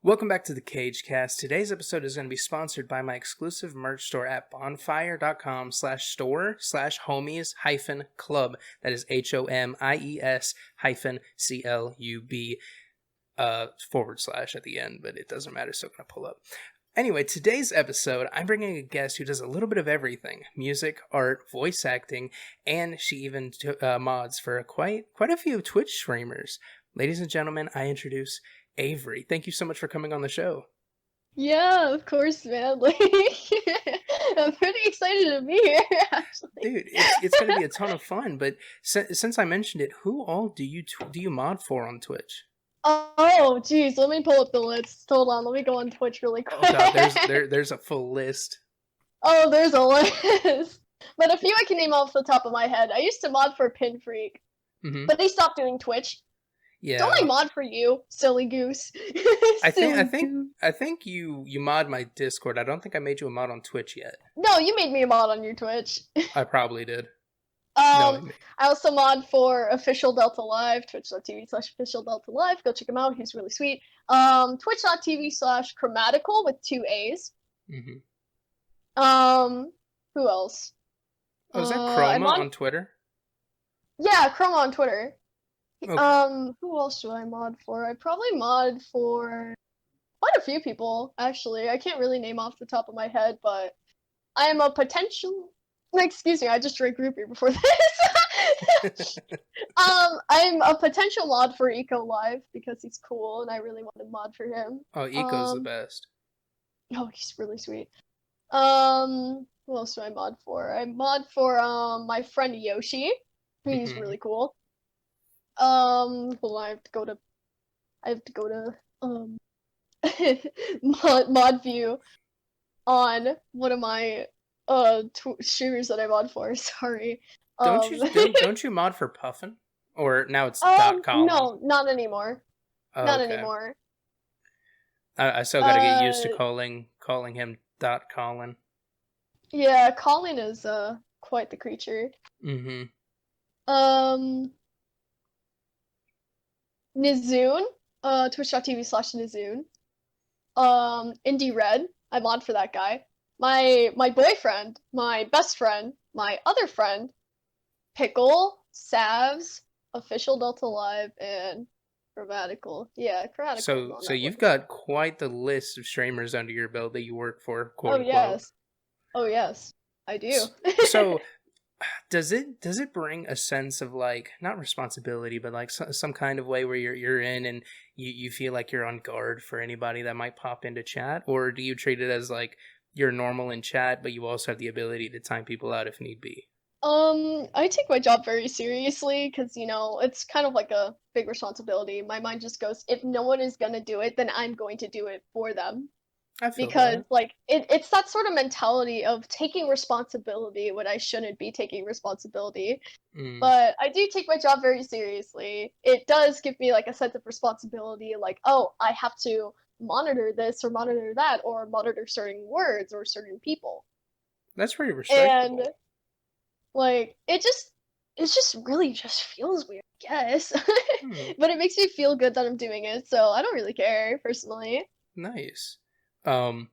Welcome back to the Cage Cast. Today's episode is going to be sponsored by my exclusive merch store at bonfire.com/store/homies-club. That is HOMIES-CLUB / at the end, but it doesn't matter, so I'm going to pull up. Anyway, today's episode, I'm bringing a guest who does a little bit of everything. Music, art, voice acting, and she even mods for quite a few Twitch streamers. Ladies and gentlemen, I introduce Avery. Thank you so much for coming on the show. Yeah, of course, man. Like, I'm pretty excited to be here, actually. Dude, it's going to be a ton of fun, but since I mentioned it, who all do you mod for on Twitch? Oh, geez, let me pull up the list. Hold on, let me go on Twitch really quick. Oh god, there's a full list. Oh, there's a list. But a few I can name off the top of my head. I used to mod for Pin Freak, but they stopped doing Twitch. Yeah. Don't I mod for you, silly goose? I think you mod my Discord. I don't think I made you a mod on Twitch yet. No, you made me a mod on your Twitch. I probably did. I also mod for Official Delta Live, twitch.tv/officialdeltalive. Go check him out, he's really sweet. Twitch.tv/chromatical with 2 A's. Who else? Oh, is that Chroma on Twitter? Yeah, Chroma on Twitter. Okay. Who else do I mod for? I probably mod for quite a few people, actually. I can't really name off the top of my head, but I am a potential... Excuse me, I just drank root beer before this. I'm a potential mod for Eco Live because he's cool and I really want to mod for him. Oh, Eco's the best. Oh, he's really sweet. Who else do I mod for? I mod for my friend Yoshi. He's really cool. Well, I have to go to mod view on one of my streamers that I mod for. Sorry. Don't you mod for Puffin? Or now it's .com? No, not anymore. Oh, not okay. anymore. I still gotta get used to calling him .Colin. Yeah, Colin is quite the creature. Nizoon, twitch.tv/Nizoon. Indie Red, I mod for that guy. My boyfriend, my best friend, my other friend, Pickle, Savs, Official Delta Live, and Chromatical. Yeah, Chromatical. So you've got quite the list of streamers under your belt that you work for, quote unquote. Oh yes, I do. So does it bring a sense of, like, not responsibility, but like some kind of way where you're in and you feel like you're on guard for anybody that might pop into chat, or do you treat it as like you're normal in chat but you also have the ability to time people out if need be? I take my job very seriously because, it's kind of like a big responsibility. My mind just goes, if no one is gonna do it, then I'm going to do it for them. Because like it's that sort of mentality of taking responsibility when I shouldn't be taking responsibility. But I do take my job very seriously. It does give me like a sense of responsibility, like, oh, I have to monitor this or monitor that or monitor certain words or certain people. That's pretty respectable. And like it just really just feels weird, I guess. But it makes me feel good that I'm doing it, so I don't really care personally. Nice. So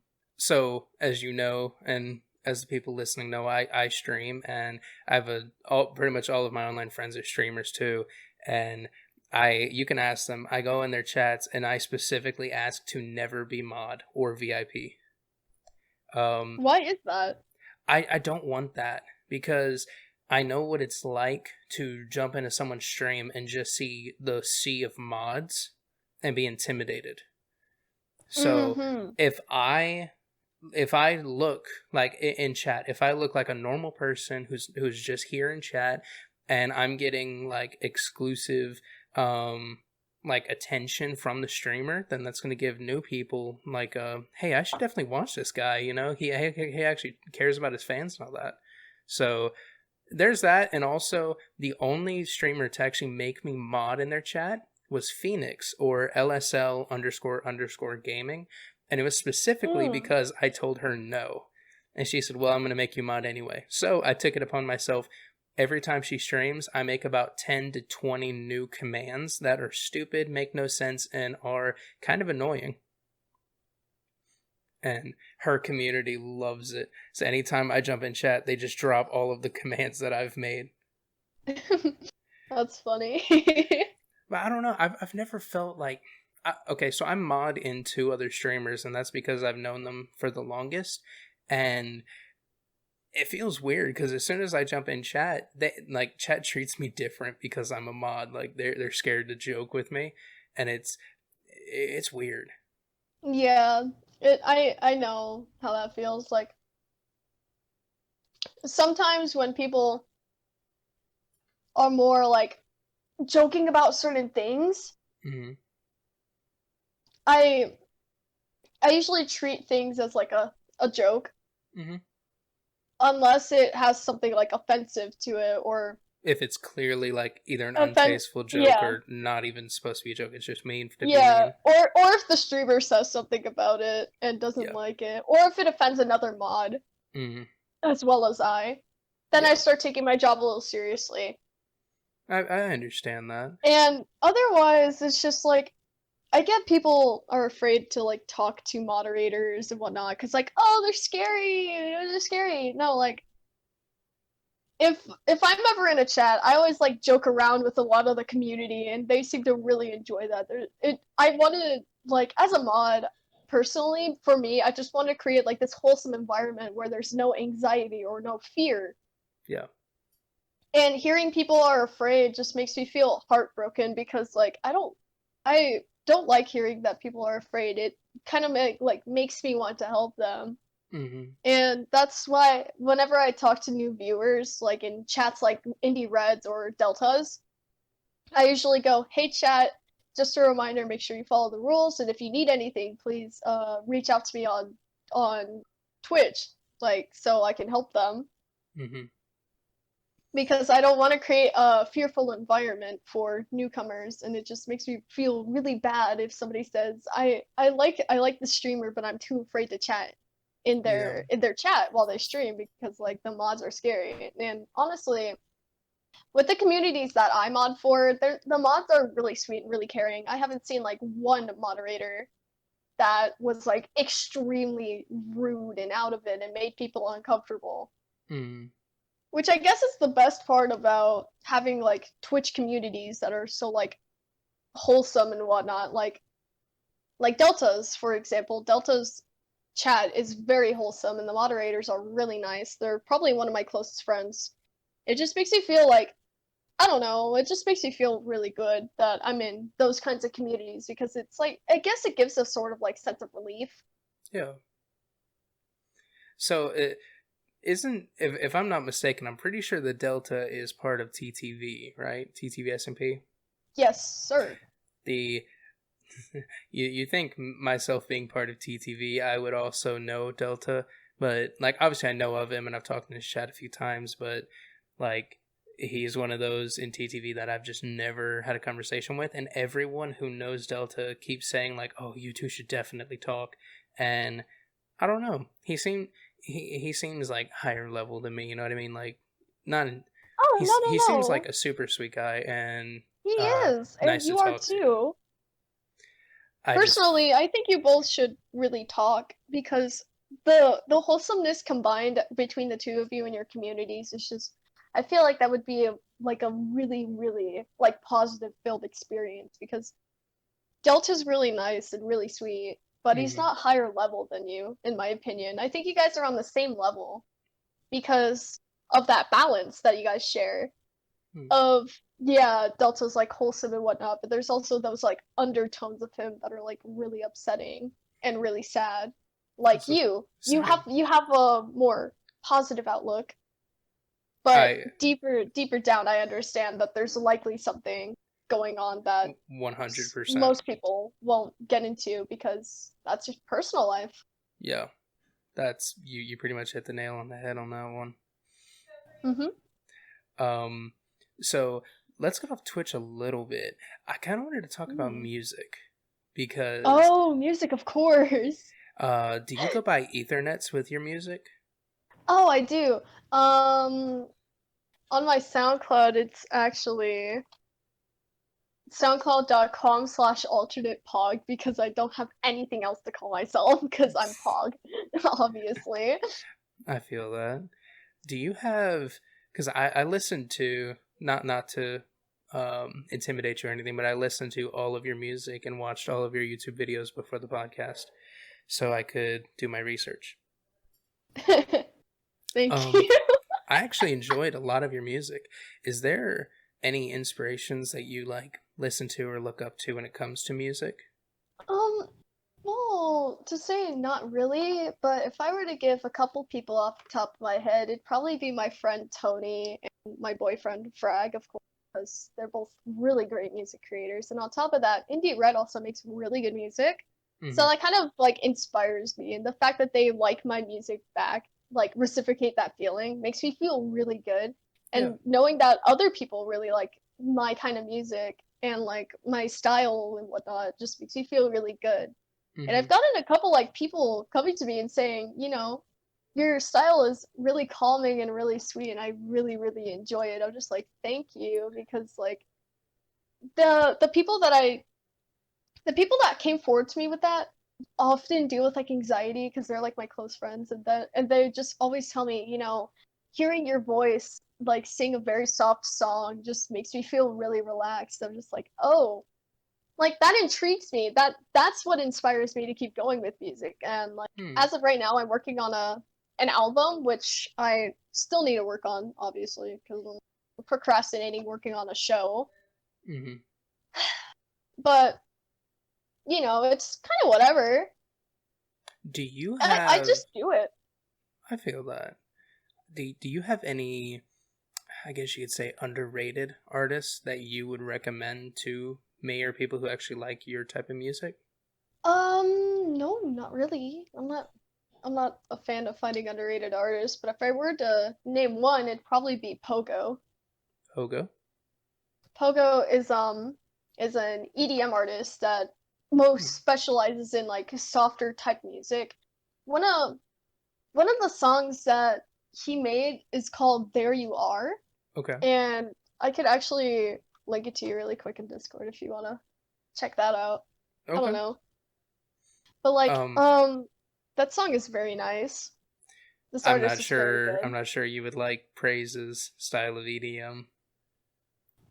as you know, and as the people listening know, I stream, and I have pretty much all of my online friends are streamers too, and you can ask them. I go in their chats and I specifically ask to never be mod or VIP. Why is that? I don't want that because I know what it's like to jump into someone's stream and just see the sea of mods and be intimidated. So if I look like in chat, if I look like a normal person who's just here in chat and I'm getting like exclusive like attention from the streamer, then that's going to give new people like hey, I should definitely watch this guy, he actually cares about his fans and all that. So there's that. And also the only streamer to actually make me mod in their chat was Phoenix, or LSL__gaming, and it was specifically because I told her no, and she said, well, I'm going to make you mod anyway. So I took it upon myself. Every time she streams, I make about 10 to 20 new commands that are stupid, make no sense, and are kind of annoying. and her community loves it. So anytime I jump in chat, they just drop all of the commands that I've made. That's funny. But I don't know. I've never felt like okay. So I'm mod in 2 other streamers, and that's because I've known them for the longest, and it feels weird because as soon as I jump in chat, chat treats me different because I'm a mod. Like they're scared to joke with me, and it's weird. Yeah, I know how that feels. Like sometimes when people are more like joking about certain things, Mm-hmm. I I usually treat things as like a joke. Mm-hmm. Unless it has something like offensive to it or If it's clearly like either an offend untasteful joke yeah. or not even supposed to be a joke, it's just mean to be Yeah, mean. or if the streamer says something about it and doesn't Yeah. like it, or if it offends another mod Mm-hmm. as well as then I Yeah. start taking my job a little seriously. I understand that. And otherwise, it's just like I get people are afraid to like talk to moderators and whatnot because like, oh, they're scary. No, like if I'm ever in a chat, I always like joke around with a lot of the community, and they seem to really enjoy that. I want to like as a mod, personally, for me, I just want to create like this wholesome environment where there's no anxiety or no fear. Yeah. And hearing people are afraid just makes me feel heartbroken because like I don't like hearing that people are afraid. It kind of makes me want to help them. Mm-hmm. And that's why whenever I talk to new viewers, like in chats like Indie Reds or Deltas, I usually go, "Hey chat, just a reminder, make sure you follow the rules, and if you need anything, please reach out to me on Twitch, like so I can help them." Mm-hmm. Because I don't want to create a fearful environment for newcomers, and it just makes me feel really bad if somebody says, I like the streamer, but I'm too afraid to chat Yeah. in their chat while they stream because like the mods are scary." And honestly, with the communities that I mod for, the mods are really sweet and really caring. I haven't seen like one moderator that was like extremely rude and out of it and made people uncomfortable. Mm-hmm. Which I guess is the best part about having like Twitch communities that are so like wholesome and whatnot. Like Delta's, for example. Delta's chat is very wholesome and the moderators are really nice. They're probably one of my closest friends. It just makes me feel like I don't know, it just makes me feel really good that I'm in those kinds of communities because it's like I guess it gives a sort of like sense of relief. Yeah. So it isn't if I'm not mistaken, I'm pretty sure the Delta is part of TTV, right? TTV SMP. Yes, sir. The you think myself being part of TTV, I would also know Delta, but like obviously I know of him and I've talked in his chat a few times, but like he's one of those in TTV that I've just never had a conversation with, and everyone who knows Delta keeps saying like, "Oh, you two should definitely talk," and I don't know. He seems like higher level than me. You know what I mean? Like not. Oh, no, He no, seems like no. a super sweet guy and He is, and nice to you are talk to. too. I just Personally, I think you both should really talk because the wholesomeness combined between the two of you and your communities is just I feel like that would be like a really really like positive filled experience because Delta's really nice and really sweet, but he's mm-hmm, not higher level than you in my opinion. I think you guys are on the same level because of that balance that you guys share hmm. of yeah, Delta's like wholesome and whatnot, but there's also those like undertones of him that are like really upsetting and really sad. Like So same. you have a more positive outlook, but I deeper down, I understand that there's likely something going on that 100%. most people won't get into because that's just personal life. Yeah, that's you. You pretty much hit the nail on the head on that one. Mm-hmm. Um, so let's get off Twitch a little bit. I kind of wanted to talk about music because Oh, music, of course. do you go by Ethernets with your music? Oh, I do. Um, on my SoundCloud, it's actually SoundCloud.com/alternate pog because I don't have anything else to call myself because I'm pog, obviously. I feel that. Do you have, because I listened to, not to intimidate you or anything, but I listened to all of your music and watched all of your YouTube videos before the podcast so I could do my research. Thank you. I actually enjoyed a lot of your music. Is there any inspirations that you like listen to or look up to when it comes to music? Well, to say not really, but if I were to give a couple people off the top of my head, it'd probably be my friend Tony and my boyfriend Frag, of course, because they're both really great music creators. And on top of that, Indie Red also makes really good music. Mm-hmm. So that kind of like inspires me. And the fact that they like my music back, like reciprocate that feeling, makes me feel really good. And knowing that other people really like my kind of music and like my style and whatnot just makes me feel really good. And I've gotten a couple like people coming to me and saying, your style is really calming and really sweet, and I really, really enjoy it. I'm just like, thank you, because like the people that came forward to me with that often deal with like anxiety because they're like my close friends, and they just always tell me, hearing your voice like sing a very soft song just makes me feel really relaxed. I'm just like, oh, like that intrigues me. That's what inspires me to keep going with music. And like as of right now, I'm working on an album, which I still need to work on, obviously, because I'm procrastinating working on a show. Mm-hmm. But it's kind of whatever. Do you have? I just do it. I feel that. Do you have any, I guess you could say, underrated artists that you would recommend to me or people who actually like your type of music? No, not really. I'm not a fan of finding underrated artists, but if I were to name one, it'd probably be Pogo. Pogo? Pogo is an EDM artist that most specializes in like softer type music. One of the songs that he made is called There You Are. Okay. And I could actually link it to you really quick in Discord if you wanna check that out. Okay. I don't know. But like that song is very nice. This artist is very good. I'm not sure you would like Praise's style of EDM.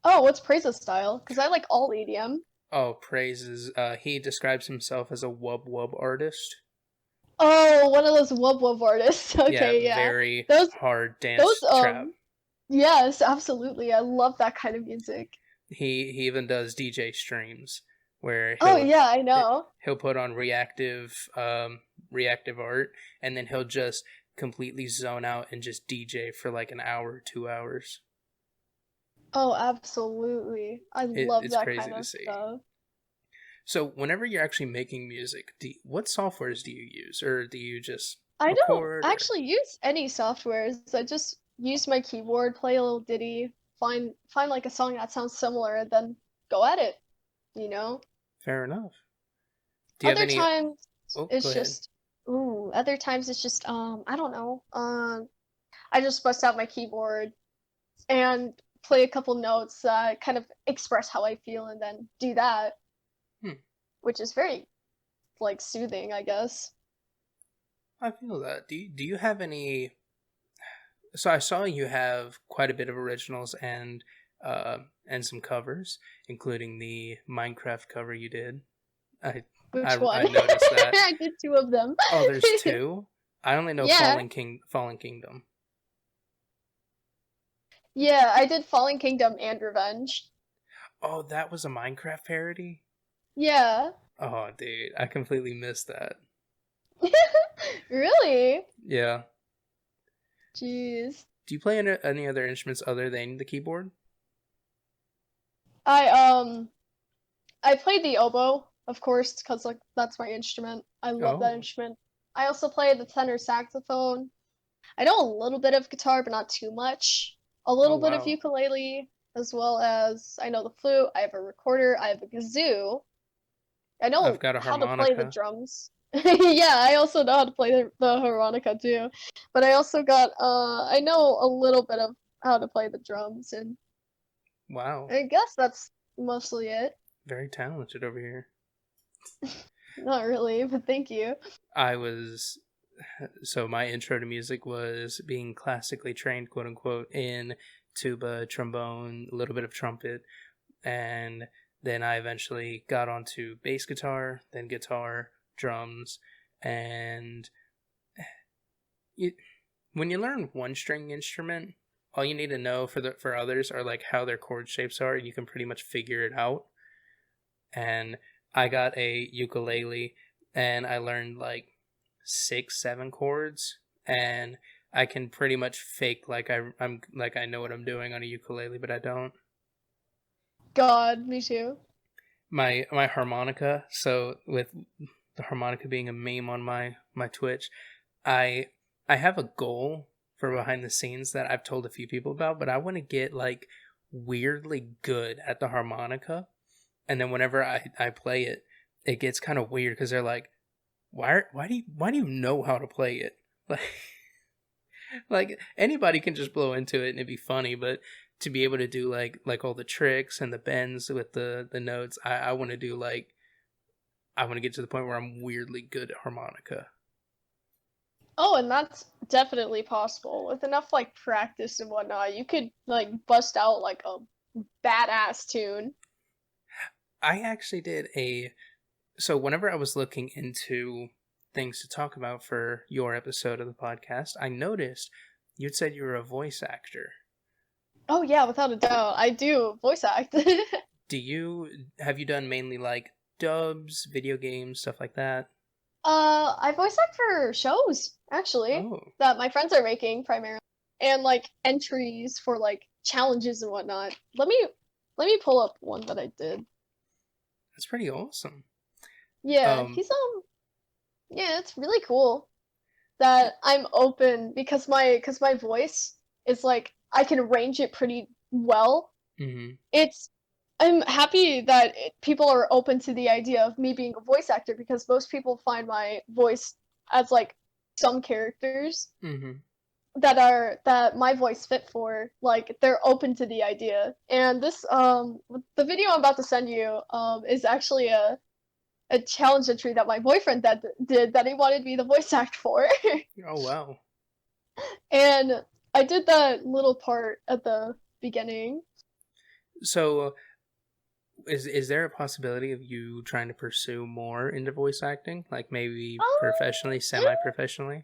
Oh, what's Praise's style? Because I like all EDM. Oh, Praise's he describes himself as a wub wub artist. Oh, one of those wub wub artists. Okay, yeah. Very hard dance trap. Yes, absolutely. I love that kind of music. He even does DJ streams where yeah, I know. He'll put on reactive art, and then he'll just completely zone out and just DJ for like an hour, 2 hours. Oh, absolutely. I love that kind of stuff. So whenever you're actually making music, what softwares do you use? Or do you just I don't actually use any softwares. I just use my keyboard, play a little ditty, find like a song that sounds similar, and then go at it, Fair enough. Other times it's just I don't know. I just bust out my keyboard and play a couple notes that kind of express how I feel and then do that. Which is very like soothing, I guess. I feel that. Do you have any? So I saw you have quite a bit of originals and some covers, including the Minecraft cover you did. Which one? I noticed that. I did 2 of them. Oh, there's 2? I only know Fallen Kingdom. Yeah, I did Fallen Kingdom and Revenge. Oh, that was a Minecraft parody? Yeah. Oh, dude, I completely missed that. Really? Yeah. Jeez. Do you play any other instruments other than the keyboard? I played the oboe, of course, because like that's my instrument. I love that instrument. I also play the tenor saxophone. I know a little bit of guitar, but not too much. A little bit of ukulele, as well as I know the flute. I have a recorder. I have a kazoo. I know how to play the drums. Yeah, I also know how to play the harmonica too. But I also got I know a little bit of how to play the drums, and wow. I guess mostly it. Very talented over here. Not really, but thank you. So my intro to music was being classically trained, quote unquote, in tuba, trombone, a little bit of trumpet, and then I eventually got onto bass guitar, then guitar, drums, and when you learn one string instrument, all you need to know for others are like how their chord shapes are, and you can pretty much figure it out. And I got a ukulele, and I learned like 6-7 chords, and I can pretty much fake like I'm like I know what I'm doing on a ukulele, but I don't. God, me too. My harmonica. So with the harmonica being a meme on my Twitch, I have a goal for behind the scenes that I've told a few people about, but I want to get like weirdly good at the harmonica, and then whenever I play it, it gets kind of weird because they're like, why do you know how to play it? Like anybody can just blow into it and it'd be funny, but to be able to do like all the tricks and the bends with the notes, I want to do like I want to get to the point where I'm weirdly good at harmonica. Oh, and that's definitely possible. With enough like practice and whatnot, you could like bust out like a badass tune. I actually did so whenever I was looking into things to talk about for your episode of the podcast, I noticed you'd said you were a voice actor. Oh yeah, without a doubt. I do voice act. Have you done mainly like dubs, video games, stuff like that? I voice act for shows, actually, Oh, that my friends are making primarily. And like entries for like challenges and whatnot. Let me pull up one that I did. that's pretty awesome. Yeah, yeah, it's really cool that I'm open because my voice is like I can arrange it pretty well. Mm-hmm. I'm happy that people are open to the idea of me being a voice actor because most people find my voice as like some characters Mm-hmm. that my voice fit for. Like they're open to the idea. And this the video I'm about to send you is actually a challenge entry that my boyfriend did that he wanted me to voice act for. Oh wow. And I did that little part at the beginning. So is there a possibility of you trying to pursue more into voice acting, like maybe professionally, semi-professionally?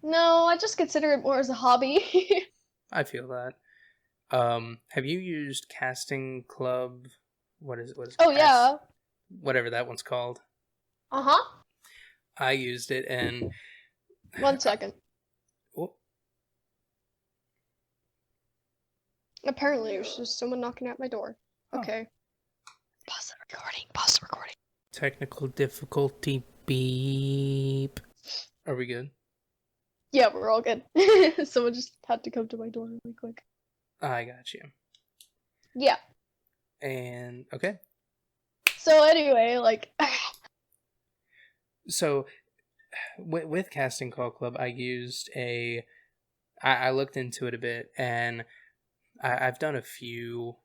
No, I just consider it more as a hobby. I feel that. Have you used Casting Club? What is it? Oh yeah. Whatever that one's called. Uh-huh. I used it and 1 second. Oh, Apparently, it was just someone knocking at my door. oh. Okay. Pause the recording. Pause the recording. Technical difficulty. Beep. Are we good? Yeah, we're all good. Someone just had to come to my door really quick. I got you. Yeah. And okay. So anyway, like. So with Casting Call Club, I used I looked into it a bit, and I've done a few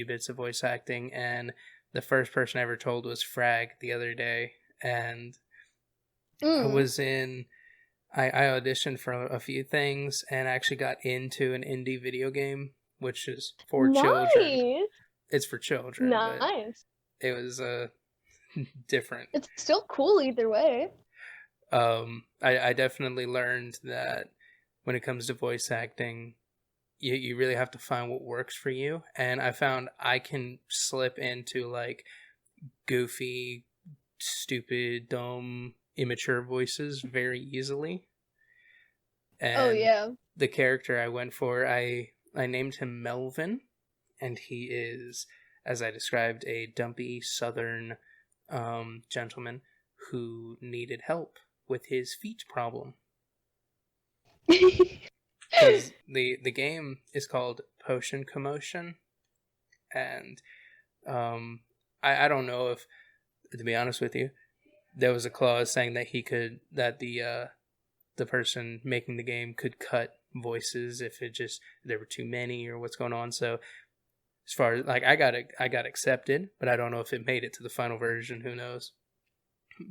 bits of voice acting, and the first person I ever told was Frag the other day, and I was in. I auditioned for a few things and actually got into an indie video game, which is for children. It's for children, Nice. But it was different. It's still cool either way. I definitely learned that when it comes to voice acting, you really have to find what works for you, and I found I can slip into like goofy, stupid, dumb, immature voices very easily. And oh yeah. the character I went for, I named him Melvin, and he is, as I described, a dumpy southern gentleman who needed help with his feet problem. Because the game is called Potion Commotion, and I don't know if, to be honest with you, there was a clause saying that the person making the game could cut voices if there were too many or what's going on. So As far as like I got accepted, but I don't know if it made it to the final version. Who knows?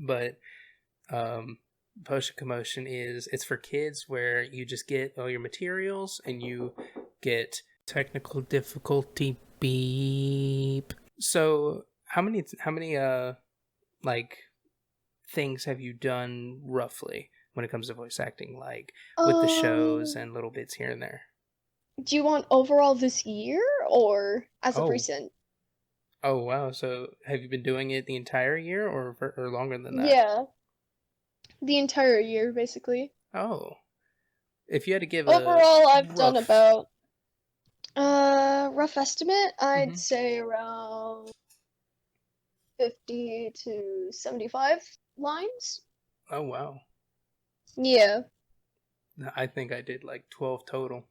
But Potion Commotion it's for kids where you just get all your materials and you get technical difficulty beep. So how many like things have you done roughly when it comes to voice acting, like with the shows and little bits here and there? Do you want overall this year or as of recent? Oh wow! So have you been doing it the entire year or longer than that? Yeah, the entire year basically. Oh, if you had to give overall, I've done about rough estimate. I'd say around 50 to 75 lines. Oh wow! Yeah. I think I did like 12 total.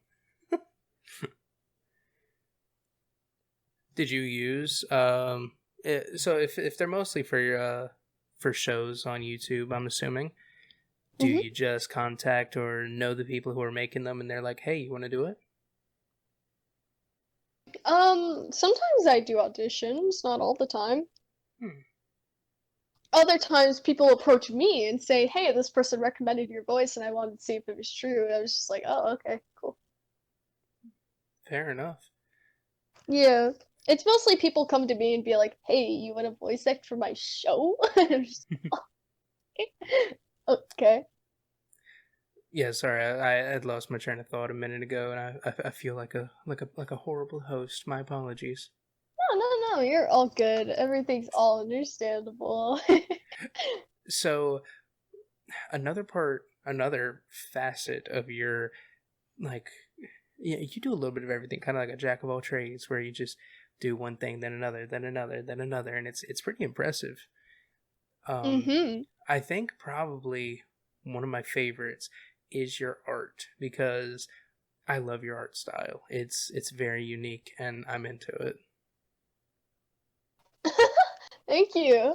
Did you use so if they're mostly for shows on YouTube, I'm assuming, do you just contact or know the people who are making them and they're like, "Hey, you want to do it?" Sometimes I do auditions, not all the time. Other times people approach me and say, "Hey, this person recommended your voice and I wanted to see if it was true." And I was just like, "Oh, okay, cool." Fair enough. Yeah. It's mostly people come to me and be like, "Hey, you want a voice act for my show?" And I'm just okay. Yeah, sorry, I had lost my train of thought a minute ago, and I feel like a horrible host. My apologies. No, you're all good. Everything's all understandable. So, another facet of your, like, yeah, you do a little bit of everything, kind of like a jack of all trades, where you just do one thing, then another, then another, then another, and it's pretty impressive. I think probably one of my favorites is your art, because I love your art style. It's very unique, and I'm into it. Thank you.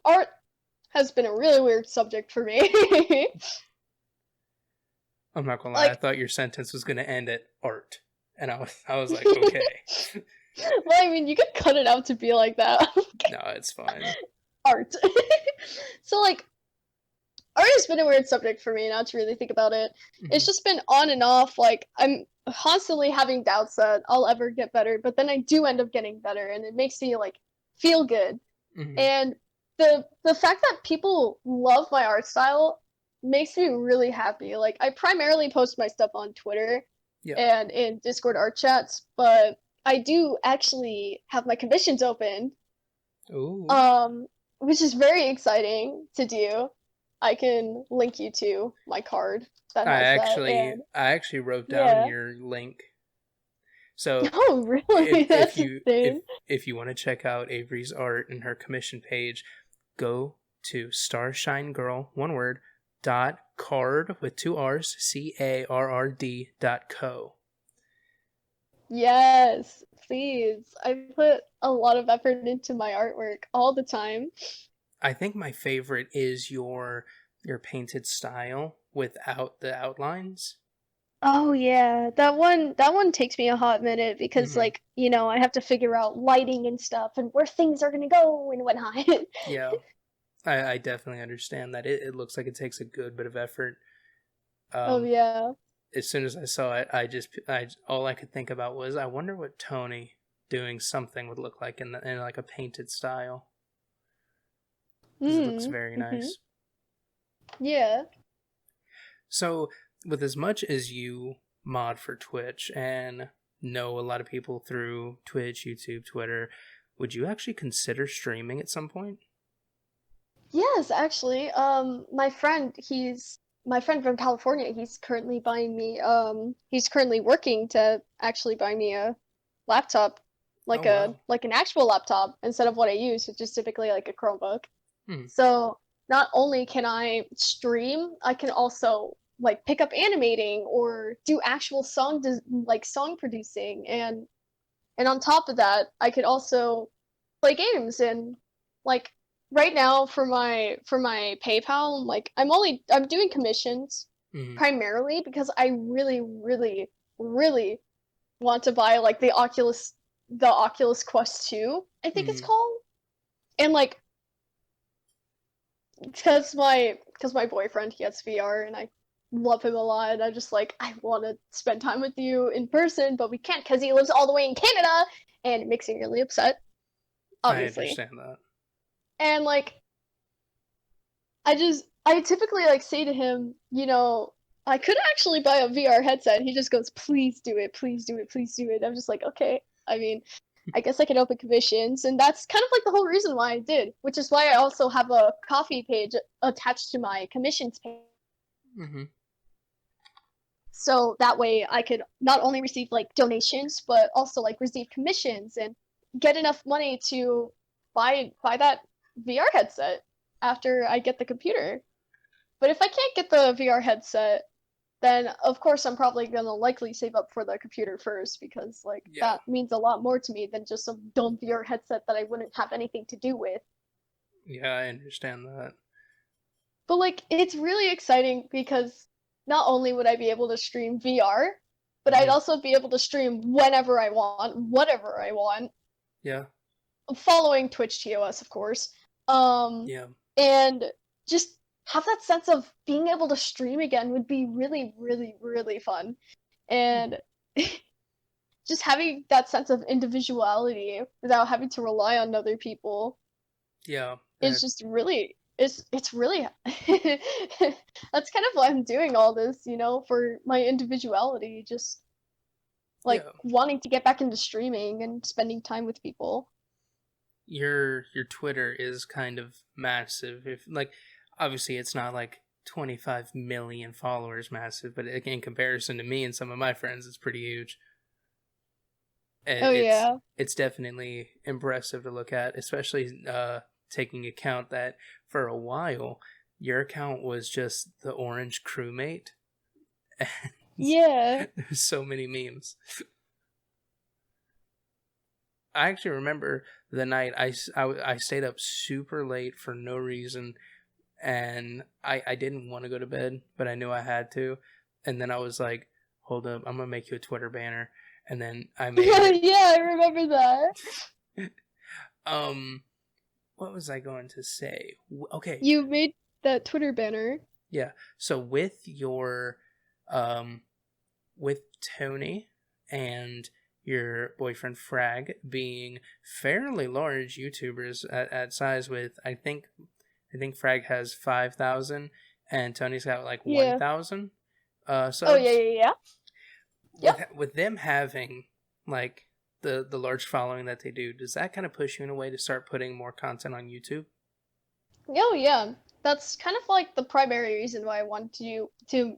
Art has been a really weird subject for me. I'm not gonna lie, I thought your sentence was gonna end at art. And I was like, okay. Well, I mean, you could cut it out to be like that. No, it's fine. Art. So, like, art has been a weird subject for me now to really think about it. It's just been on and off. Like, I'm constantly having doubts that I'll ever get better, but then I do end up getting better, and it makes me, like, feel good. And the fact that people love my art style makes me really happy. Like, I primarily post my stuff on Twitter and in Discord art chats, but I do actually have my commissions open. Ooh. Which is very exciting to do. I can link you to my card that has I actually wrote down your link. So oh really? That's insane. If you want to check out Avery's art and her commission page, go to starshinegirl, one word, .card with 2 R's, CARRD.co. Yes, please. I put a lot of effort into my artwork all the time. I think my favorite is your painted style without the outlines. Oh yeah, that one takes me a hot minute because like, you know, I have to figure out lighting and stuff and where things are gonna go and whatnot. Yeah. I definitely understand that. It looks like it takes a good bit of effort. Oh yeah. As soon as I saw it, all I could think about was, I wonder what Tony doing something would look like in like a painted style. It looks very nice. Yeah. So, with as much as you mod for Twitch and know a lot of people through Twitch, YouTube, Twitter, would you actually consider streaming at some point? Yes, actually. My friend from California, he's currently buying me he's currently working to actually buy me a laptop, like like an actual laptop instead of what I use, which is typically like a Chromebook. So not only can I stream, I can also like pick up animating or do actual song producing, and on top of that, I could also play games and like right now for my PayPal, like I'm doing commissions Mm-hmm. primarily because I really, really, really want to buy like the Oculus Quest 2, I think it's Mm-hmm. called. And like because my boyfriend, he has VR and I love him a lot, and I'm just like, I want to spend time with you in person, but we can't because he lives all the way in Canada, and it makes me really upset, I obviously. understand that. And like I typically like say to him, I could actually buy a VR headset. He just goes, please do it, please do it, please do it. I'm just like, okay. I mean, I guess I can open commissions, and that's kind of like the whole reason why I did, which is why I also have a coffee page attached to my commissions page. Mm-hmm. So that way I could not only receive like donations, but also like receive commissions and get enough money to buy that VR headset after I get the computer. But if I can't get the VR headset, then of course I'm probably gonna likely save up for the computer first because like Yeah. that means a lot more to me than just some dumb VR headset that I wouldn't have anything to do with. Yeah, I understand that. But like it's really exciting because not only would I be able to stream VR, but I'd Mm-hmm. also be able to stream whenever I want, whatever I want, Yeah. following Twitch TOS, of course. Um, Yeah. and just have that sense of being able to stream again would be really, really, really fun. And just having that sense of individuality without having to rely on other people Yeah. is just really it's really that's kind of why I'm doing all this, for my individuality, just like Yeah. wanting to get back into streaming and spending time with people. Your Twitter is kind of massive. If like, obviously it's not like 25 million followers massive, but in comparison to me and some of my friends, it's pretty huge. Oh It's yeah. it's definitely impressive to look at, especially taking account that for a while your account was just the orange crewmate, and Yeah. there's so many memes. I actually remember the night I stayed up super late for no reason, and I didn't want to go to bed, but I knew I had to. And then I was like, hold up, I'm going to make you a Twitter banner. And then I made it. Yeah, I remember that. um, what was I going to say? Okay, You made that Twitter banner. yeah. So um, with Tony and your boyfriend Frag being fairly large YouTubers at size, with I think Frag has 5,000 and Tony's got like Yeah. 1,000 Oh yeah, subs. yeah, yeah. With Yep. with them having like the large following that they do, does that kind of push you in a way to start putting more content on YouTube? Oh yeah. That's kind of like the primary reason why I want to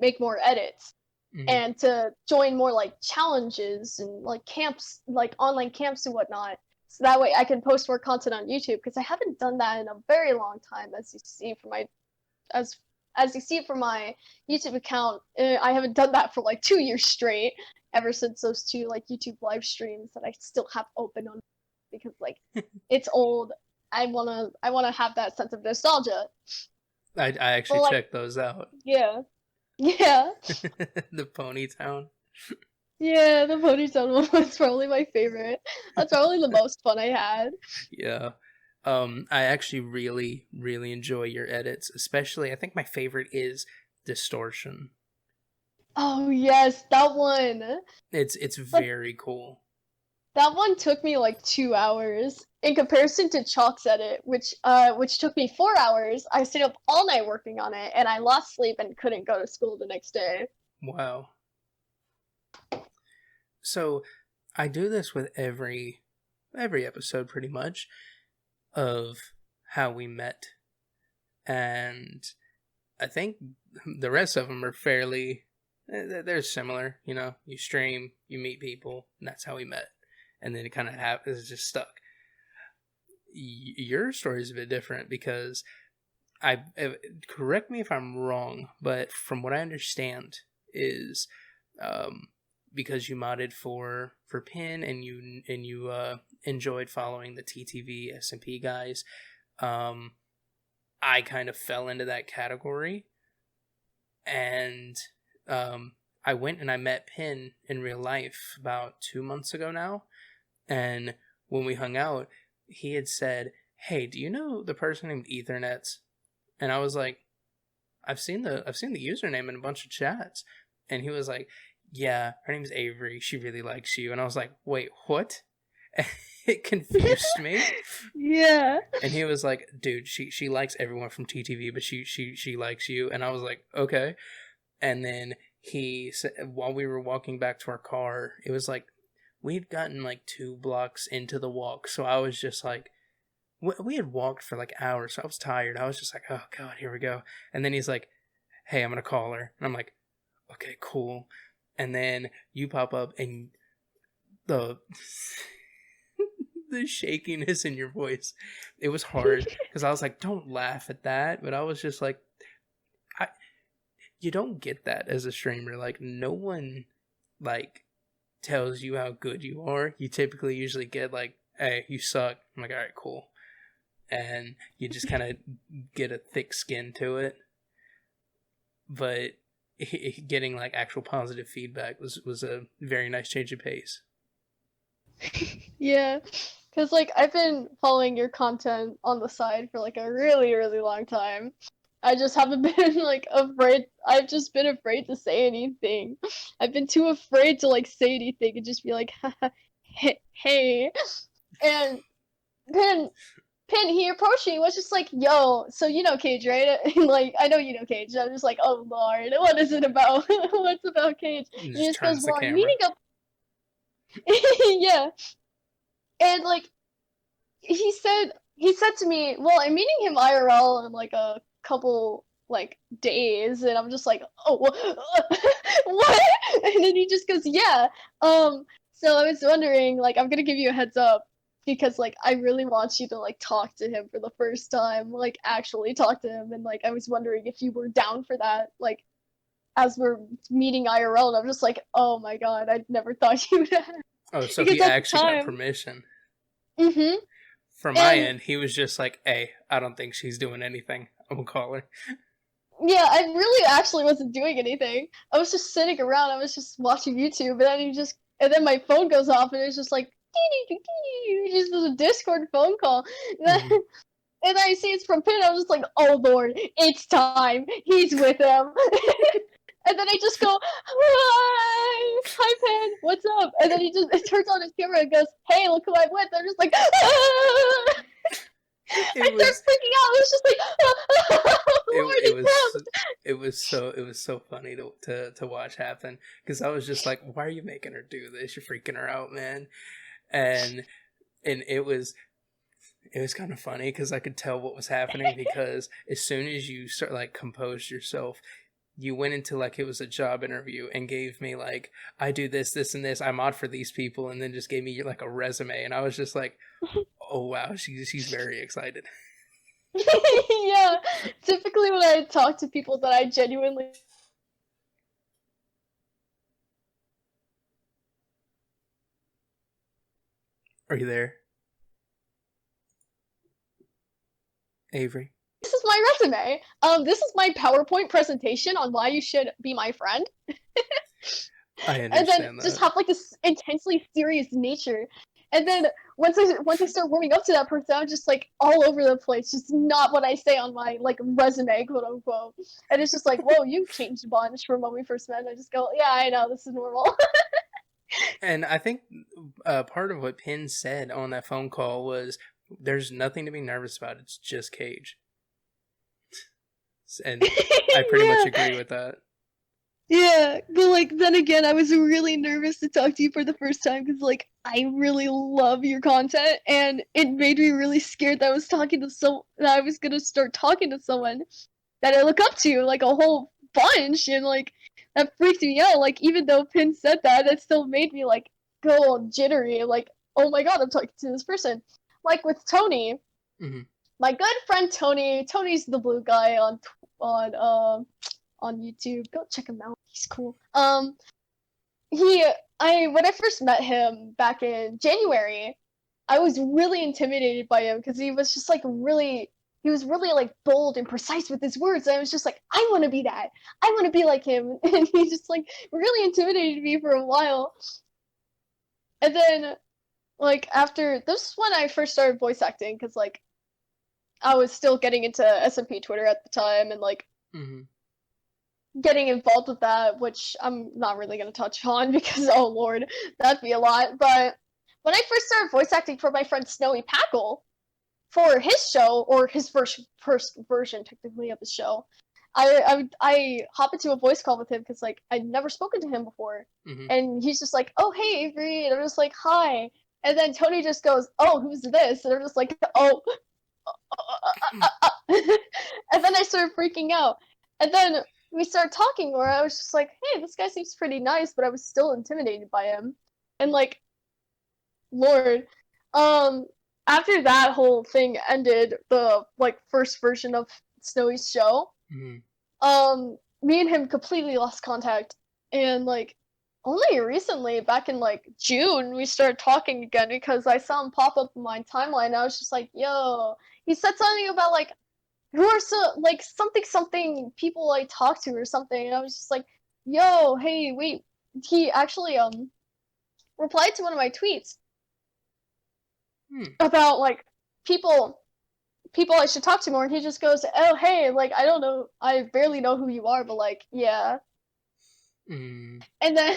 make more edits Mm-hmm. and to join more like challenges and like camps, like online camps and whatnot. So that way I can post more content on YouTube because I haven't done that in a very long time, as as you see from my YouTube account. I haven't done that for like 2 years straight, ever since those two like YouTube live streams that I still have open on because like it's old. I wanna have that sense of nostalgia. I actually But like checked those out. yeah, yeah. The Pony Town. Yeah, the ponytail one was probably my favorite. That's probably the most fun I had. Yeah. I actually really, really enjoy your edits. Especially, I think my favorite is Distortion. Oh yes, that one. It's Like very cool. that one took me like 2 hours. In comparison to Chalk's edit, which took me 4 hours. I stayed up all night working on it, and I lost sleep and couldn't go to school the next day. Wow. So I do this with every episode pretty much of how we met, and I think the rest of them are fairly they're similar. You know, you stream, you meet people, and that's how we met, and then it kind of it's just stuck. Your story is a bit different because correct me if I'm wrong, but from what I understand is um, because you modded for Pin and you enjoyed following the TTV SMP guys. I kind of fell into that category. And I went and I met Pin in real life about 2 months ago now. And when we hung out, he had said, "Hey, do you know the person named Ethernets?" And I was like, I've seen the username in a bunch of chats." And he was like, "Yeah, her name's Avery. She really likes you." And I was like, "Wait, what?" It confused me. Yeah. And he was like, "Dude, she likes everyone from TTV, but she likes you." And I was like, "Okay." And then he said, while we were walking back to our car, it was like we'd gotten like 2 blocks into the walk, so I was just like, we had walked for like hours, so I was tired. I was just like, "Oh God, here we go." And then he's like, "Hey, I'm gonna call her." And I'm like, "Okay, cool." And then you pop up, and the the shakiness in your voice, it was hard because I was like, "Don't laugh at that," but I was just like, you don't get that as a streamer. Like, no one like tells you how good you are. You typically usually get like, "Hey, you suck." I'm like, "All right, cool." And you just kind of get a thick skin to it. But getting like actual positive feedback was a very nice change of pace. Yeah, because like I've been following your content on the side for like a really, really long time. I just haven't been like afraid. I've just been afraid to say anything. I've been too afraid to like say anything and just be like, hey. And then he approached me and was just like, "Yo, so you know Cage, right?" And like, I know you know Cage. I'm just like, "Oh Lord, what is it about? What's about Cage?" And he Just just goes, turns the "Well, I'm camera. meeting up." Yeah, and like he said to me, "Well, I'm meeting him IRL in like a couple like days," and I'm just like, "Oh, what?" And then he just goes, "Yeah." So I was wondering, like, I'm gonna give you a heads up because like I really want you to like talk to him for the first time, like actually talk to him, and like I was wondering if you were down for that, like as we're meeting IRL, and I'm just like, "Oh my God, I never thought you would." Oh, so Because he at the actually got time, permission. mm-hmm. From my And end, he was just like, "Hey, I don't think she's doing anything. I'm gonna call her." yeah, I really actually wasn't doing anything. I was just sitting around. I was just watching YouTube, and then my phone goes off, and it's just like, just a Discord phone call. Mm-hmm. And I see it's from Pin. I was just like, "Oh Lord, it's time. He's with him." And then I just go, hi Pin, what's up?" And then it turns on his camera and goes, "Hey, look who I'm with." I'm just like, ah! I It start was freaking out. It was just like, it, Lord, it he was jumped. it was so funny to watch happen, because I was just like, "Why are you making her do this? You're freaking her out, man." And it was kind of funny because I could tell what was happening, because as soon as you start like composed yourself, you went into like it was a job interview and gave me like, "I do this and this, I mod for these people," and then just gave me like a resume, and I was just like, "Oh wow, she's very excited." Yeah, typically when I talk to people that I genuinely Are you there, Avery? this is my resume. This is my PowerPoint presentation on why you should be my friend. I And then understand just that. have like this intensely serious nature. And then once I start warming up to that person, I'm just like all over the place, just not what I say on my like resume, quote unquote. And it's just like, "Whoa, you've changed a bunch from when we first met." And I just go, "Yeah, I know, this is normal." And I think part of what Penn said on that phone call was, "There's nothing to be nervous about. It's just Cage." And I pretty much Yeah. agree with that. Yeah, but like then again, I was really nervous to talk to you for the first time because like I really love your content, and it made me really scared that I was gonna start talking to someone that I look up to like a whole bunch, and like that freaked me out. Like even though Pin said that, it still made me like go all jittery. Like, oh my God, I'm talking to this person. Like with Tony, Mm-hmm. my good friend Tony. Tony's the blue guy on on YouTube. Go check him out. He's cool. He I when I first met him back in January, I was really intimidated by him because he was just like really he was really like bold and precise with his words. And I was just like, I want to be that. I want to be like him. And he just like really intimidated me for a while. And then like after this is when I first started voice acting, because like I was still getting into SMP Twitter at the time and like getting involved with that, which I'm not really going to touch on because, oh lord, that'd be a lot. But when I first started voice acting for my friend Snowy Packle for his show, or his first version technically of the show, I hop into a voice call with him because like I'd never spoken to him before, and he's just like, oh hey Avery, and I'm just like hi, and then Tony just goes, oh who's this, and I'm just like, oh. And then I started freaking out, and then we started talking more. I was just like, hey, this guy seems pretty nice, but I was still intimidated by him. And like, lord, after that whole thing ended, the like first version of Snowy's show, me and him completely lost contact, and like only recently, back in like June, we started talking again because I saw him pop up in my timeline. I was just like, yo, he said something about like who are like something people I talk to or something, and I was just like, yo, hey, wait. He actually replied to one of my tweets about like people I should talk to more, and he just goes, oh hey, like I don't know, I barely know who you are, but like yeah. And then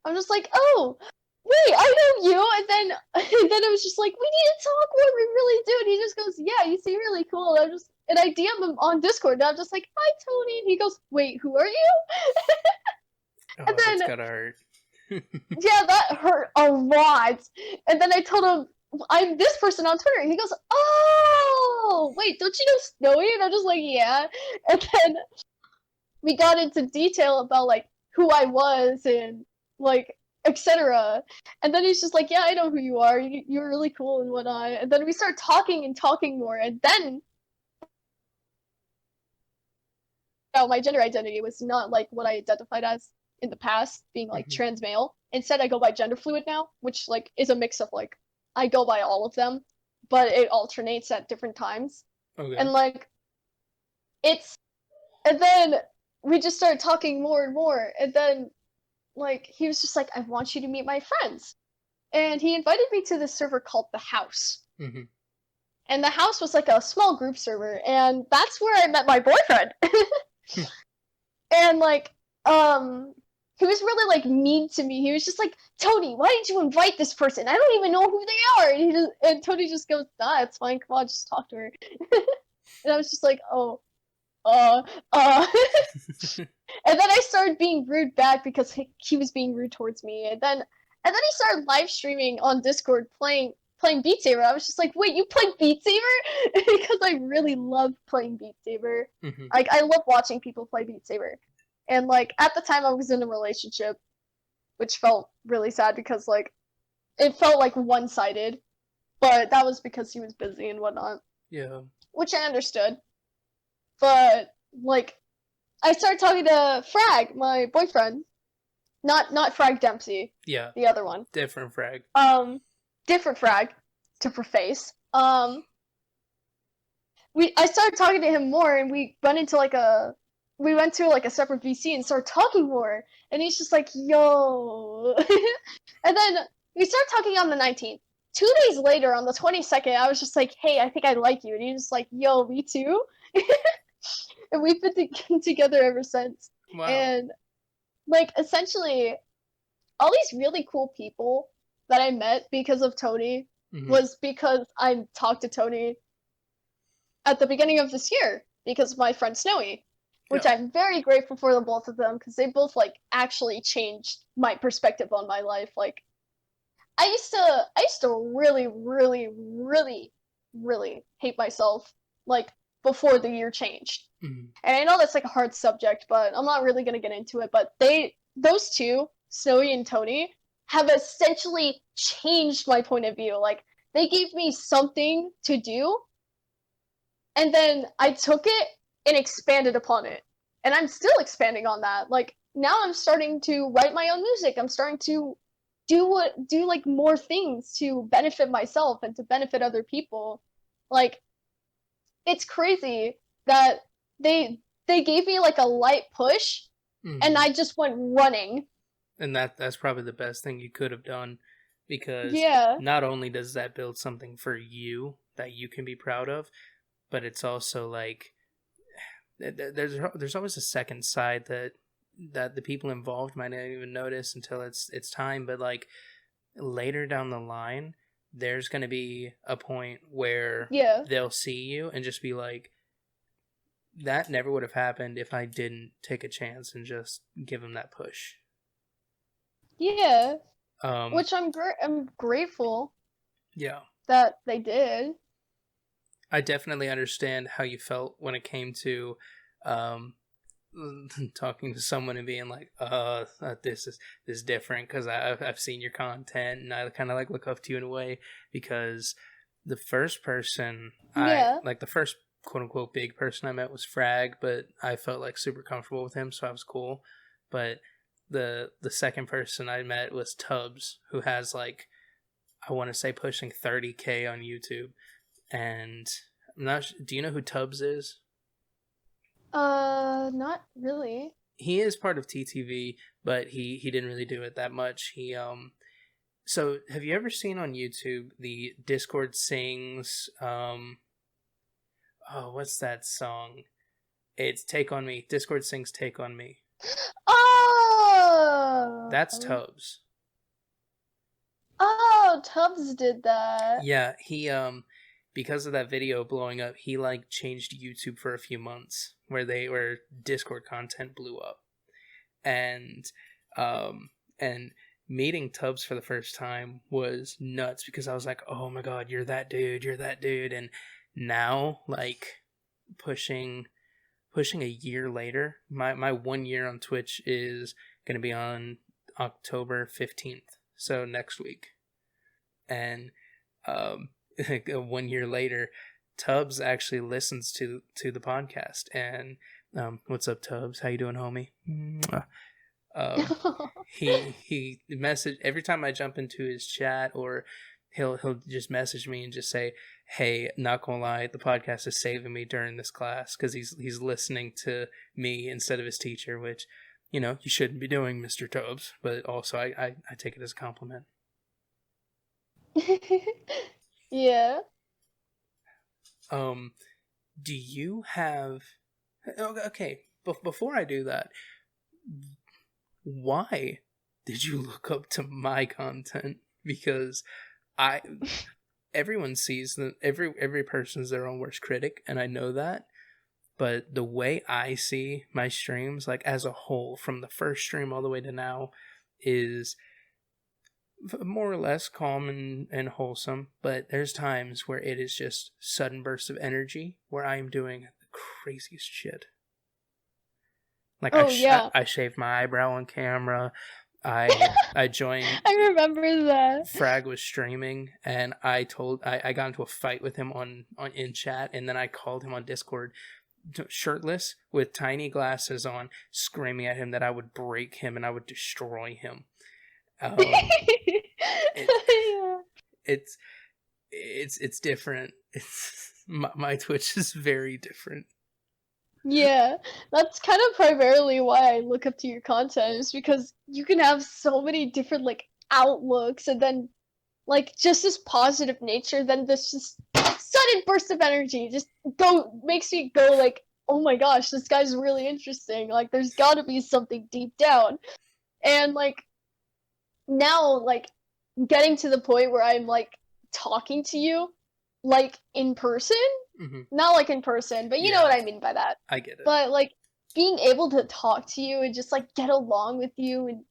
I'm just like, oh wait, I know you, and then I was just like, we need to talk more, we really do. And he just goes, yeah, you seem really cool. And I DM him on Discord, and I'm just like, hi Tony, and he goes, wait, who are you? And then that's gotta hurt. Yeah, that hurt a lot. And then I told him I'm this person on Twitter, and he goes, oh wait, don't you know Snowy? And I'm just like, yeah. And then we got into detail about like who I was and like etc. And then he's just like, yeah, I know who you are. You're really cool and whatnot. And then we start talking and talking more. And then my gender identity was not like what I identified as in the past, being like trans male. Instead, I go by gender fluid now, which like is a mix of like I go by all of them, but it alternates at different times. Okay. And like and then we just started talking more and more, and then like he was just like, I want you to meet my friends, and he invited me to this server called The House. And The House was like a small group server, and that's where I met my boyfriend. And like he was really like mean to me. He was just like, Tony, why did you invite this person? I don't even know who they are. And Tony just goes, nah, it's fine, come on, just talk to her. And I was just like, oh, and then I started being rude back because he was being rude towards me, and then he started live streaming on Discord playing Beat Saber. I was just like, wait, you play Beat Saber? Because I really love playing Beat Saber. Like I love watching people play Beat Saber, and like at the time I was in a relationship, which felt really sad because like it felt like one-sided, but that was because he was busy and whatnot. Yeah, which I understood. But like, I started talking to Frag, my boyfriend, not Frag Dempsey. Yeah. The other one. Different Frag. Different Frag, to preface. I started talking to him more, and we went to like a separate VC and started talking more, and he's just like, yo. And then we started talking on the 19th. 2 days later, on the 22nd, I was just like, hey, I think I like you. And he was just like, yo, me too. And we've been together ever since. Wow. And like essentially all these really cool people that I met because of Tony was because I talked to Tony at the beginning of this year because of my friend Snowy, which I'm very grateful for the both of them because they both like actually changed my perspective on my life. Like I used to really, really, really, really hate myself like before the year changed. And I know that's like a hard subject, but I'm not really going to get into it. But those two, Snowy and Tony, have essentially changed my point of view. Like, they gave me something to do, and then I took it and expanded upon it. And I'm still expanding on that. Like, now I'm starting to write my own music. I'm starting to do like more things to benefit myself and to benefit other people. Like, it's crazy that they gave me like a light push, and I just went running. And that's probably the best thing you could have done, because Yeah. not only does that build something for you that you can be proud of, but it's also like there's always a second side that the people involved might not even notice until it's time. But like later down the line, there's going to be a point where they'll see you and just be like, that never would have happened if I didn't take a chance and just give them that push. Yeah. Which I'm grateful. Yeah. That they did. I definitely understand how you felt when it came to talking to someone and being like, this is different because I've seen your content and I kind of like look up to you in a way, because the first person the first quote unquote big person I met was Frag, but I felt like super comfortable with him, so I was cool. But the second person I met was Tubbs, who has like, I want to say pushing 30K on YouTube. And I'm not. Do you know who Tubbs is? Not really. He is part of TTV, but he didn't really do it that much. He So have you ever seen on YouTube the Discord sings what's that song? It's Take On Me. Discord sings Take On Me. Oh! That's Tubbs. Oh, Tubbs did that. Yeah, he because of that video blowing up, he like changed YouTube for a few months where Discord content blew up. And meeting Tubbs for the first time was nuts, because I was like, "Oh my god, you're that dude." And now, like, pushing a year later, my 1 year on Twitch is going to be on October 15th, so next week. And 1 year later, Tubbs actually listens to the podcast. And what's up, Tubbs? How you doing, homie? He message every time I jump into his chat, or he'll just message me and just say, "Hey, not gonna lie, the podcast is saving me during this class," because he's listening to me instead of his teacher, which, you know, you shouldn't be doing, Mr. Tubbs. But also, I take it as a compliment. Yeah. Do you have... Okay, before I do that, why did you look up to my content? Because everyone sees that every person's their own worst critic, and I know that. But the way I see my streams, like as a whole, from the first stream all the way to now, is more or less calm and wholesome. But there's times where it is just sudden bursts of energy where I am doing the craziest shit. Like, I shaved my eyebrow on camera. I joined. I remember that. Frag was streaming, and I got into a fight with him on in chat, and then I called him on Discord, shirtless with tiny glasses on, screaming at him that I would break him and I would destroy him. It's different. My Twitch is very different. Yeah, that's kind of primarily why I look up to your content, is because you can have so many different like outlooks, and then like just this positive nature, then this just sudden burst of energy just makes me go like, oh my gosh, this guy's really interesting. Like, there's got to be something deep down. And like now, like getting to the point where I'm like talking to you like in person. Mm-hmm. Not like in person, but you know what I mean by that. I get it. But like being able to talk to you and just like get along with you and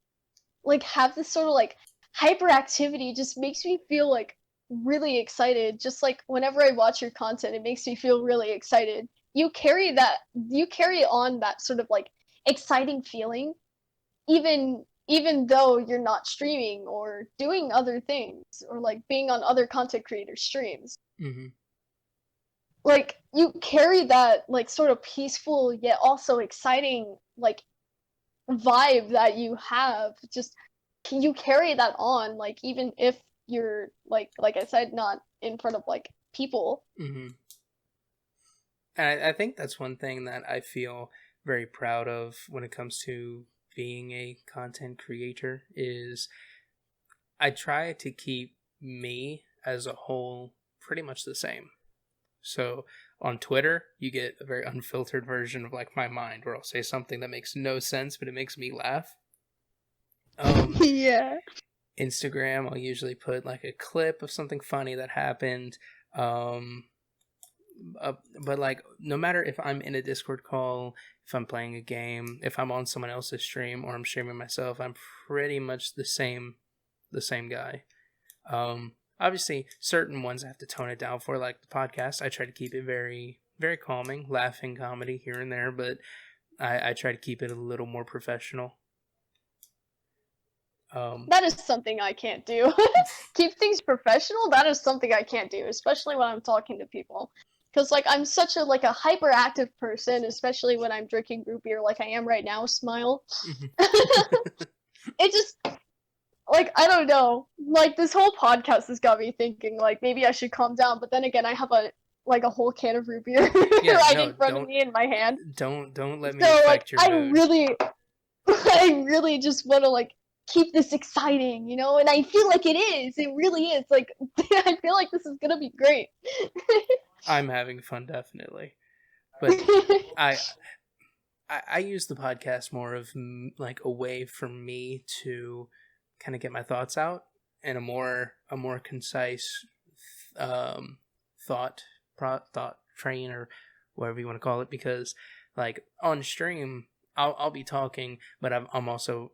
like have this sort of like hyperactivity just makes me feel like really excited. Just like whenever I watch your content, it makes me feel really excited. You carry on that sort of like exciting feeling, even though you're not streaming or doing other things or like being on other content creator streams. Mm-hmm. Like, you carry that like sort of peaceful yet also exciting like vibe that you have. Just you carry that on, like even if you're like I said, not in front of like people. Mm-hmm. And I think that's one thing that I feel very proud of when it comes to being a content creator is I try to keep me as a whole pretty much the same. So on Twitter, you get a very unfiltered version of like my mind where I'll say something that makes no sense, but it makes me laugh. Yeah. Instagram, I'll usually put like a clip of something funny that happened. But like no matter if I'm in a Discord call, if I'm playing a game, if I'm on someone else's stream or I'm streaming myself, I'm pretty much the same guy. Obviously certain ones I have to tone it down for, like the podcast. I try to keep it very, very calming, laughing comedy here and there, but I try to keep it a little more professional. That is something I can't do. Keep things professional, that is something I can't do, especially when I'm talking to people. Because, like, I'm such a hyperactive person, especially when I'm drinking root beer like I am right now, smile. It just, like, I don't know. Like, this whole podcast has got me thinking, like, maybe I should calm down, but then again, I have a whole can of root beer right in front of me in my hand. Don't let me affect your mood. I really just want to, like, keep this exciting, you know? And I feel like it is. It really is. Like, I feel like this is gonna be great. I'm having fun, definitely. But I use the podcast more of like a way for me to kind of get my thoughts out in a more concise thought train or whatever you want to call it, because like on stream I'll be talking, but I'm also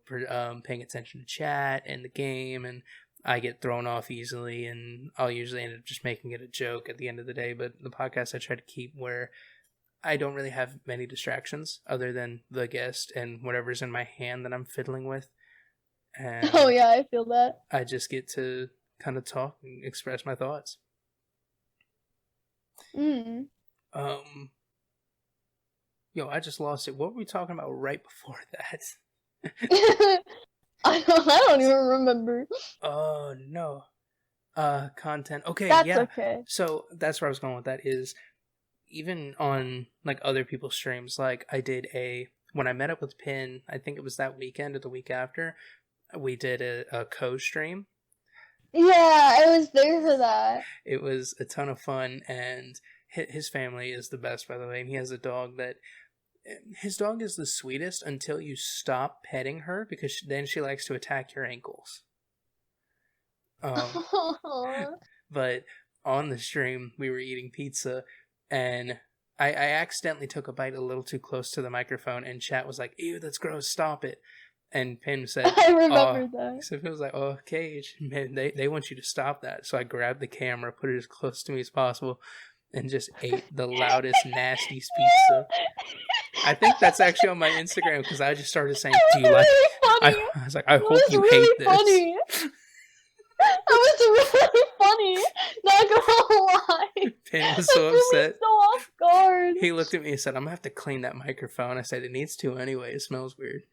paying attention to chat and the game, and I get thrown off easily, and I'll usually end up just making it a joke at the end of the day. But the podcast I try to keep where I don't really have many distractions other than the guest and whatever's in my hand that I'm fiddling with. And oh yeah, I feel that. I just get to kind of talk and express my thoughts. Yo, I just lost it. What were we talking about right before that? I don't even remember. Oh no. Content. Okay, that's yeah. Okay. So that's where I was going with that is even on like other people's streams, like I did when I met up with Pin, I think it was that weekend or the week after, we did a co-stream. Yeah, I was there for that. It was a ton of fun, and his family is the best, by the way, and he has a dog that his dog is the sweetest until you stop petting her, because then she likes to attack your ankles. But on the stream, we were eating pizza, and I accidentally took a bite a little too close to the microphone, and chat was like, "Ew, that's gross, stop it." And Pin said, I remember that. So it was like, "Oh, Cage, man, they want you to stop that." So I grabbed the camera, put it as close to me as possible, and just ate the loudest, nastiest pizza. I think that's actually on my Instagram, because I just started saying, "Do you like?" I was like, "I hope you hate this." Funny. That was really funny. Not gonna lie. Pin was so upset. So off guard. He looked at me and said, "I'm gonna have to clean that microphone." I said, "It needs to anyway. It smells weird."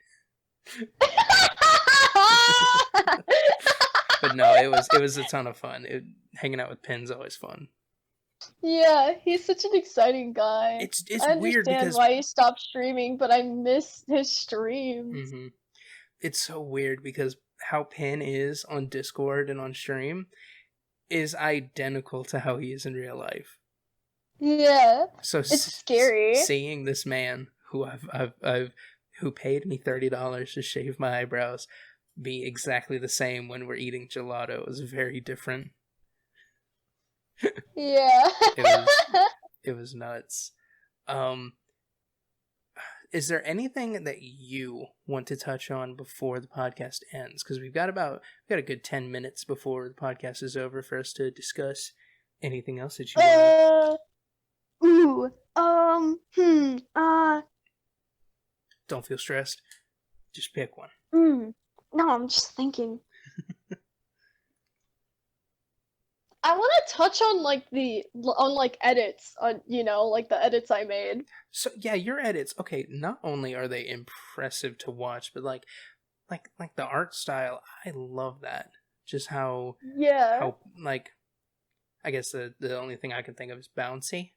But no, it was a ton of fun. Hanging out with Pin's always fun. Yeah, he's such an exciting guy. It's I weird understand why he stopped streaming, but I miss his streams. Mm-hmm. It's so weird because how Pin is on Discord and on stream is identical to how he is in real life. Yeah, so it's scary. Seeing this man who who paid me $30 to shave my eyebrows be exactly the same when we're eating gelato is very different. Yeah. It was nuts. Is there anything that you want to touch on before the podcast ends? Because we've got a good 10 minutes before the podcast is over for us to discuss anything else that you want. Don't feel stressed. Just pick one. No, I'm just thinking. I want to touch on edits, on the edits I made. So yeah, your edits. Okay, not only are they impressive to watch, but like the art style, I love that. Just how I guess the only thing I can think of is bouncy.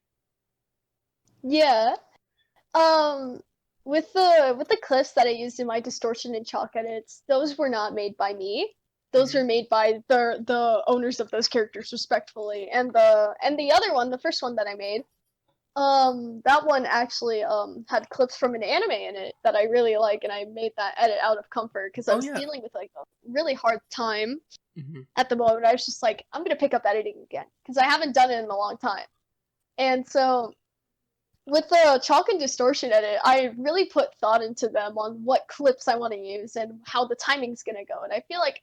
Yeah. With the clips that I used in my distortion and chalk edits, those were not made by me. Those were made by the owners of those characters, respectfully. And the other one, the first one that I made, that one actually had clips from an anime in it that I really like, and I made that edit out of comfort because I was dealing with like a really hard time at the moment. I was just like, I'm gonna pick up editing again because I haven't done it in a long time. And so with the chalk and distortion edit, I really put thought into them on what clips I want to use and how the timing's gonna go. And I feel like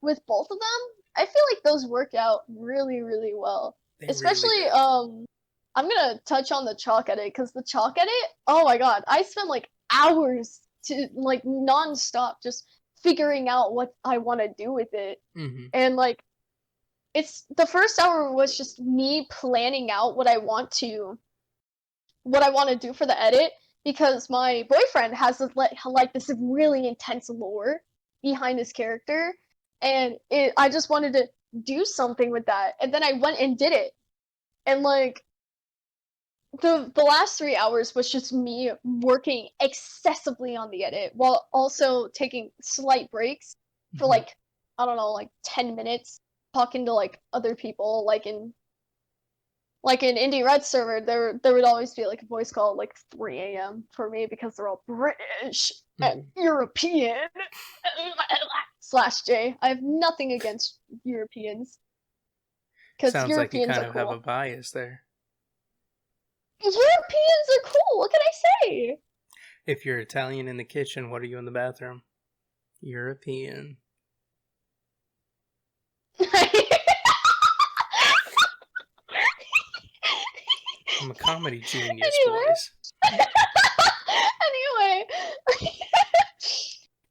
with both of them, I feel like those work out really, really well. They especially really I'm gonna touch on the chalk edit because the chalk edit, oh my god, I spent like hours to like non-stop just figuring out what I want to do with it. And like it's the first hour was just me planning out what I want to do for the edit, because my boyfriend has like this really intense lore behind his character, and I just wanted to do something with that, and then I went and did it, and like the last 3 hours was just me working excessively on the edit while also taking slight breaks for like, I don't know, like 10 minutes talking to like other people. Like in Indie Red server, there would always be like a voice call at like 3 a.m. for me because they're all British and European / J. I have nothing against Europeans. Because Sounds Europeans like you kind of cool. have a bias there. Europeans are cool. What can I say? If you're Italian in the kitchen, what are you in the bathroom? European. I'm a comedy genius, boys. Anyway,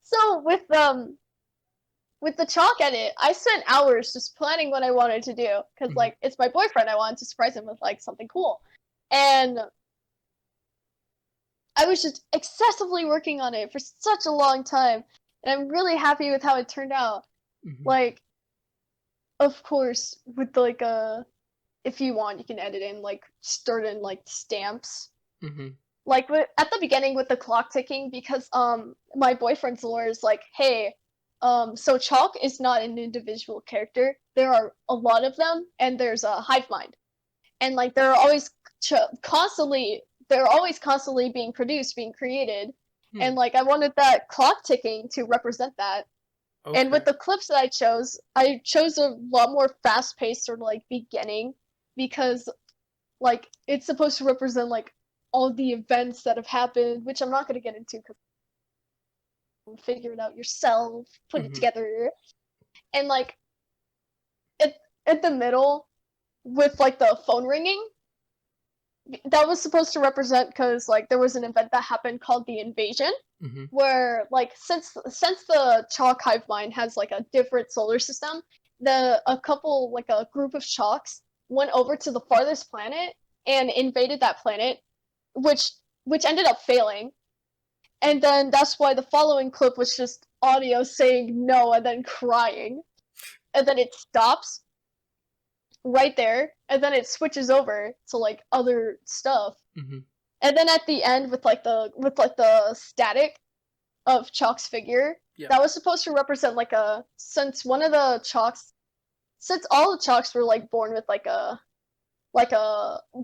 so with the chalk edit, I spent hours just planning what I wanted to do because like it's my boyfriend. I wanted to surprise him with like something cool. And I was just excessively working on it for such a long time, and I'm really happy with how it turned out. Like, of course, with like if you want, you can edit in like certain like stamps. Like at the beginning with the clock ticking, because my boyfriend's lore is like, hey, so chalk is not an individual character. There are a lot of them, and there's a hive mind, and like they're always constantly being produced, being created, and like I wanted that clock ticking to represent that. And with the clips that I chose a lot more fast-paced sort of like beginning, because like it's supposed to represent like all the events that have happened, which I'm not going to get into because figure it out yourself, put it together. And like at the middle with like the phone ringing, that was supposed to represent because like there was an event that happened called the invasion, where like since the chalk hive mind has like a different solar system, a group of chalks went over to the farthest planet and invaded that planet, which ended up failing. And then that's why the following clip was just audio saying no and then crying, and then it stops right there, and then it switches over to like other stuff, and then at the end with the static of Chalk's figure, that was supposed to represent like since all the Chalks were like born with like a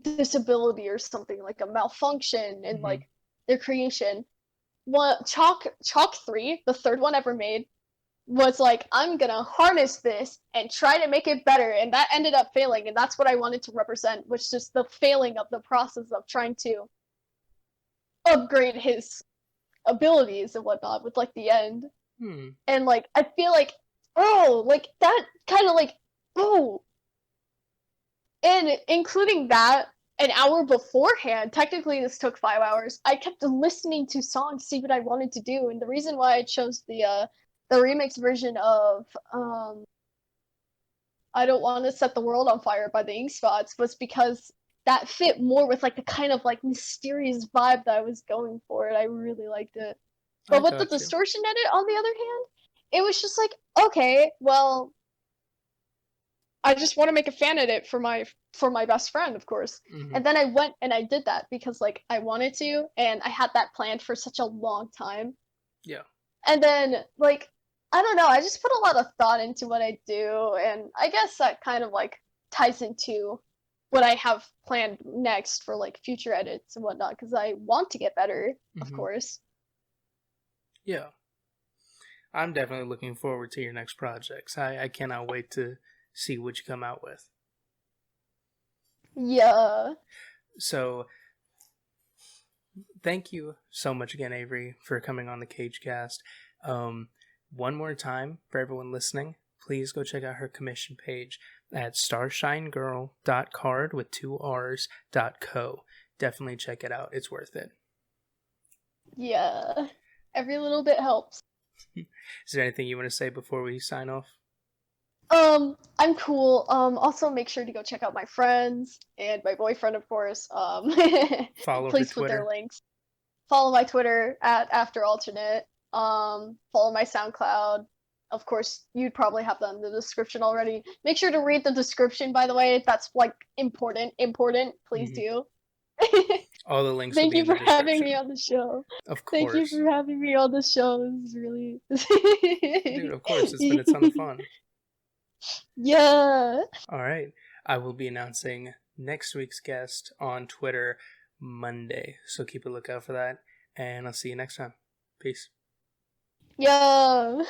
disability or something, like a malfunction in like their creation. Chalk 3, the third one ever made, was like, I'm gonna harness this and try to make it better, and that ended up failing, and that's what I wanted to represent, which is the failing of the process of trying to upgrade his abilities and whatnot with like the end. And like I feel like, like that kind of like, and including that, an hour beforehand, technically this took 5 hours, I kept listening to songs to see what I wanted to do, and the reason why I chose the remix version of I Don't Want to Set the World on Fire by the Ink Spots was because that fit more with like the kind of like mysterious vibe that I was going for, and I really liked it. But with the distortion edit, on the other hand, it was just like, okay, well, I just want to make a fan edit for my best friend, of course. Mm-hmm. And then I went and I did that because like I wanted to, and I had that planned for such a long time. Yeah. And then like I don't know, I just put a lot of thought into what I do, and I guess that kind of like ties into what I have planned next for like future edits and whatnot, because I want to get better, of course. Yeah. I'm definitely looking forward to your next projects. I cannot wait to see what you come out with. Yeah. So, thank you so much again, Avery, for coming on the CageCast. One more time, for everyone listening, please go check out her commission page at starshinegirl.card with 2 R's.co. Definitely check it out. It's worth it. Yeah. Every little bit helps. Is there anything you want to say before we sign off? I'm cool. Also make sure to go check out my friends and my boyfriend, of course. Follow please her put their Twitter. links. Follow my Twitter at afteralternate. Follow my SoundCloud. Of course, you'd probably have that in the description already. Make sure to read the description, by the way. That's like important. Please do. All the links. Thank you for having me on the show. Of course. Thank you for having me on the show. This is really Dude, of course, it's been a ton of fun. Yeah. All right. I will be announcing next week's guest on Twitter Monday. So keep a lookout for that. And I'll see you next time. Peace. Yeah.